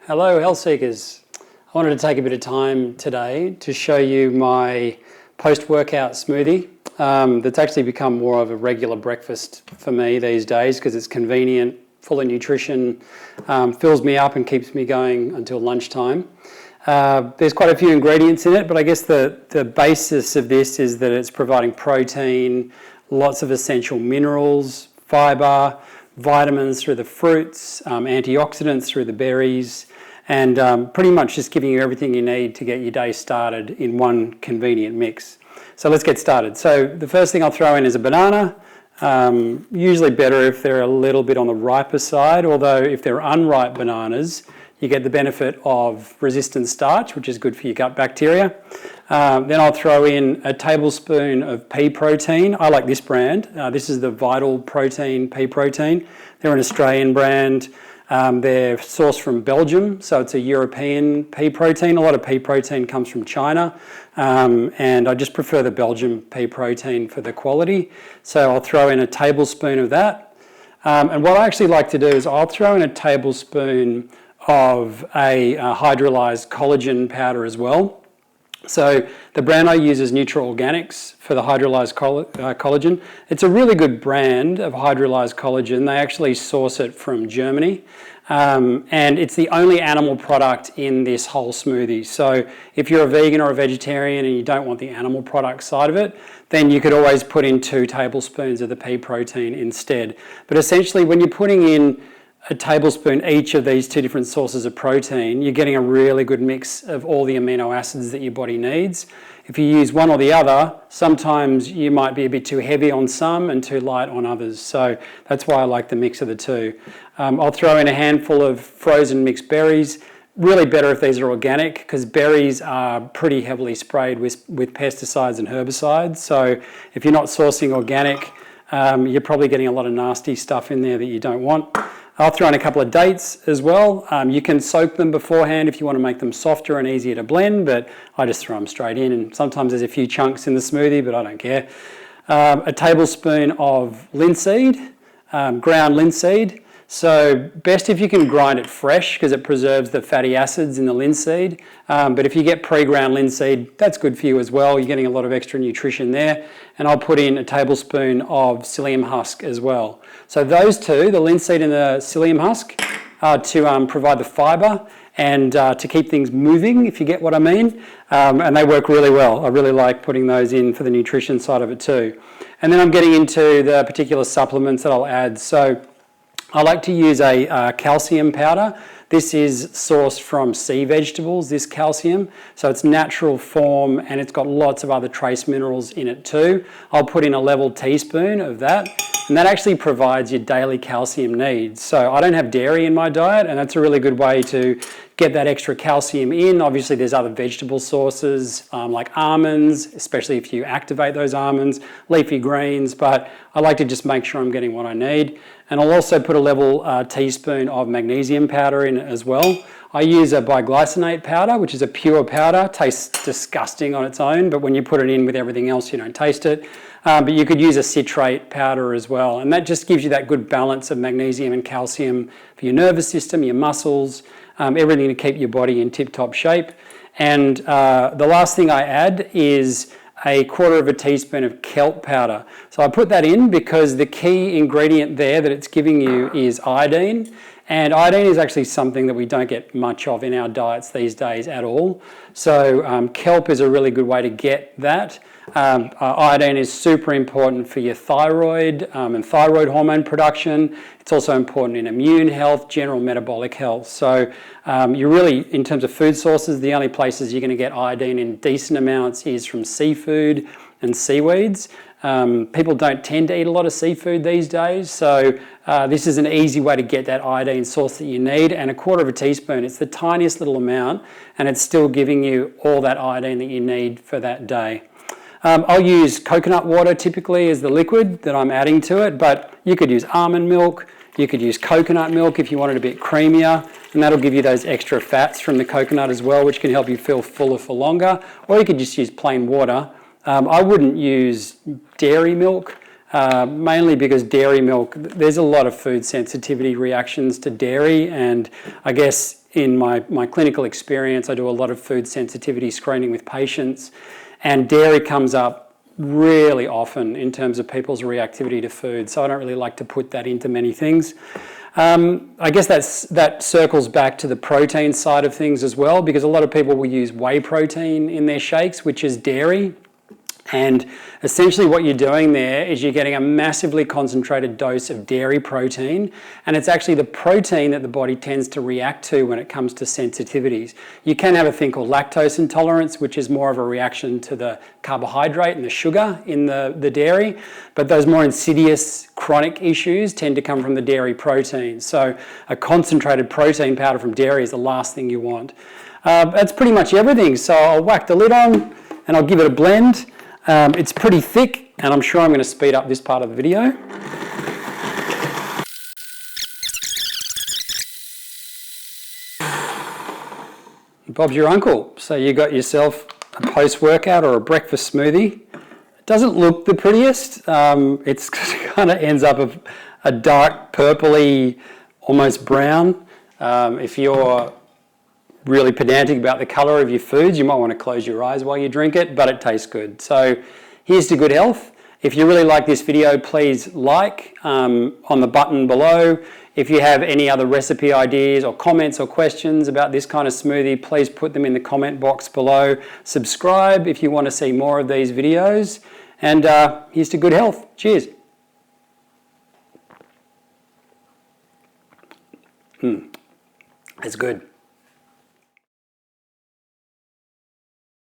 Hello, health seekers. I wanted to take a bit of time today to show you my post-workout smoothie. That's actually become more of a regular breakfast for me these days because it's convenient, full of nutrition, fills me up and keeps me going until lunchtime. There's quite a few ingredients in it, but I guess the basis of this is that it's providing protein, lots of essential minerals, fibre, vitamins through the fruits, antioxidants through the berries, and pretty much just giving you everything you need to get your day started in one convenient mix. So let's get started. So the first thing I'll throw in is a banana. Usually better if they're a little bit on the riper side, although if they're unripe bananas, you get the benefit of resistant starch, which is good for your gut bacteria. Then I'll throw in a tablespoon of pea protein. I like this brand. This is the Vital Protein pea protein. They're an Australian brand. They're sourced from Belgium, so it's a European pea protein. A lot of pea protein comes from China, and I just prefer the Belgian pea protein for the quality. So I'll throw in a tablespoon of that. And what I actually like to do is I'll throw in a tablespoon of a hydrolyzed collagen powder as well. So the brand I use is Neutral Organics for the hydrolyzed collagen. It's a really good brand of hydrolyzed collagen. They actually source it from Germany. And it's the only animal product in this whole smoothie. So if you're a vegan or a vegetarian and you don't want the animal product side of it, then you could always put in 2 tablespoons of the pea protein instead. But essentially when you're putting in a tablespoon each of these 2 different sources of protein, you're getting a really good mix of all the amino acids that your body needs. If you use one or the other, sometimes you might be a bit too heavy on some and too light on others. So that's why I like the mix of the 2. I'll throw in a handful of frozen mixed berries. Really better if these are organic because berries are pretty heavily sprayed with pesticides and herbicides. So if you're not sourcing organic, you're probably getting a lot of nasty stuff in there that you don't want. I'll throw in a couple of dates as well. You can soak them beforehand if you want to make them softer and easier to blend, but I just throw them straight in. And sometimes there's a few chunks in the smoothie, but I don't care. A tablespoon of linseed, ground linseed. So best if you can grind it fresh because it preserves the fatty acids in the linseed. But if you get pre-ground linseed, that's good for you as well. You're getting a lot of extra nutrition there. And I'll put in a tablespoon of psyllium husk as well. So those 2, the linseed and the psyllium husk, are to provide the fibre and to keep things moving, if you get what I mean. And they work really well. I really like putting those in for the nutrition side of it too. And then I'm getting into the particular supplements that I'll add. So I like to use a calcium powder. This is sourced from sea vegetables, this calcium. So it's natural form and it's got lots of other trace minerals in it too. I'll put in a level teaspoon of that, and that actually provides your daily calcium needs. So I don't have dairy in my diet, and that's a really good way to get that extra calcium in. Obviously there's other vegetable sources like almonds, especially if you activate those almonds, leafy greens, but I like to just make sure I'm getting what I need. And I'll also put a level teaspoon of magnesium powder in as well. I use a biglycinate powder, which is a pure powder. Tastes disgusting on its own, but when you put it in with everything else, you don't taste it. But you could use a citrate powder as well. And that just gives you that good balance of magnesium and calcium for your nervous system, your muscles, everything to keep your body in tip-top shape. And the last thing I add is a 1/4 teaspoon of kelp powder. So I put that in because the key ingredient there that it's giving you is iodine. And iodine is actually something that we don't get much of in our diets these days at all. So kelp is a really good way to get that. Iodine is super important for your thyroid and thyroid hormone production. It's also important in immune health, general metabolic health. So you're really, in terms of food sources, the only places you're going to get iodine in decent amounts is from seafood and seaweeds. People don't tend to eat a lot of seafood these days, so this is an easy way to get that iodine source that you need. And a 1/4 teaspoon, it's the tiniest little amount, and it's still giving you all that iodine that you need for that day. I'll use coconut water typically as the liquid that I'm adding to it, but you could use almond milk, you could use coconut milk if you want it a bit creamier, and that'll give you those extra fats from the coconut as well, which can help you feel fuller for longer. Or you could just use plain water. I wouldn't use dairy milk, mainly because dairy milk, there's a lot of food sensitivity reactions to dairy, and I guess in my clinical experience. I do a lot of food sensitivity screening with patients, and dairy comes up really often in terms of people's reactivity to food. So I don't really like to put that into many things. I guess that circles back to the protein side of things as well, because a lot of people will use whey protein in their shakes, which is dairy. And essentially what you're doing there is you're getting a massively concentrated dose of dairy protein, and it's actually the protein that the body tends to react to when it comes to sensitivities. You can have a thing called lactose intolerance, which is more of a reaction to the carbohydrate and the sugar in the dairy, but those more insidious chronic issues tend to come from the dairy protein. So a concentrated protein powder from dairy is the last thing you want. That's pretty much everything. So I'll whack the lid on and I'll give it a blend. It's pretty thick, and I'm sure I'm going to speed up this part of the video. Bob's your uncle. So you got yourself a post-workout or a breakfast smoothie. It doesn't look the prettiest. It kind of ends up a dark purpley, almost brown. If you're really pedantic about the colour of your foods, you might want to close your eyes while you drink it, but it tastes good. So here's to good health. If you really like this video, please like on the button below. If you have any other recipe ideas or comments or questions about this kind of smoothie, please put them in the comment box below. Subscribe if you want to see more of these videos. And here's to good health. Cheers. It's good.